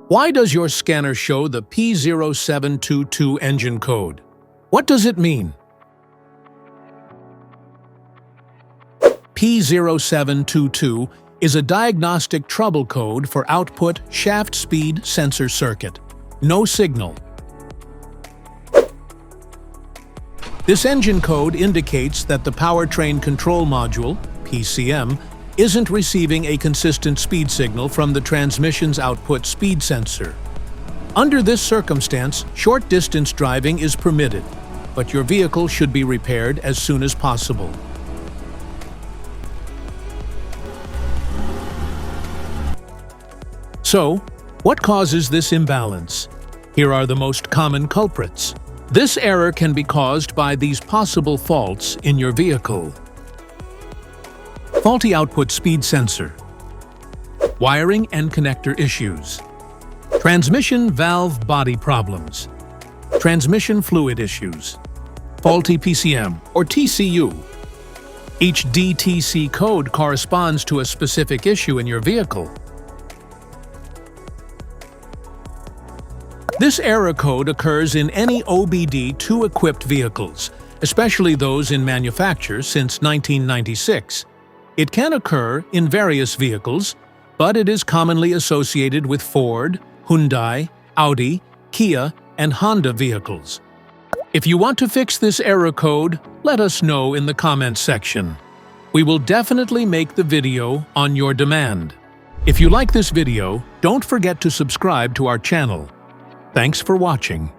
Why does your scanner show the P0722 engine code? What does it mean? P0722 is a diagnostic trouble code for output shaft speed sensor circuit. No signal. This engine code indicates that the powertrain control module, PCM, isn't receiving a consistent speed signal from the transmission's output speed sensor. Under this circumstance, short-distance driving is permitted, but your vehicle should be repaired as soon as possible. So, what causes this imbalance? Here are the most common culprits. This error can be caused by these possible faults in your vehicle. Faulty output speed sensor. Wiring and connector issues. Transmission valve body problems. Transmission fluid issues. Faulty PCM or TCU. Each DTC code corresponds to a specific issue in your vehicle. This error code occurs in any OBD2 equipped vehicles, especially those in manufacture since 1996. It can occur in various vehicles, but it is commonly associated with Ford, Hyundai, Audi, Kia, and Honda vehicles. If you want to fix this error code, let us know in the comments section. We will definitely make the video on your demand. If you like this video, don't forget to subscribe to our channel. Thanks for watching.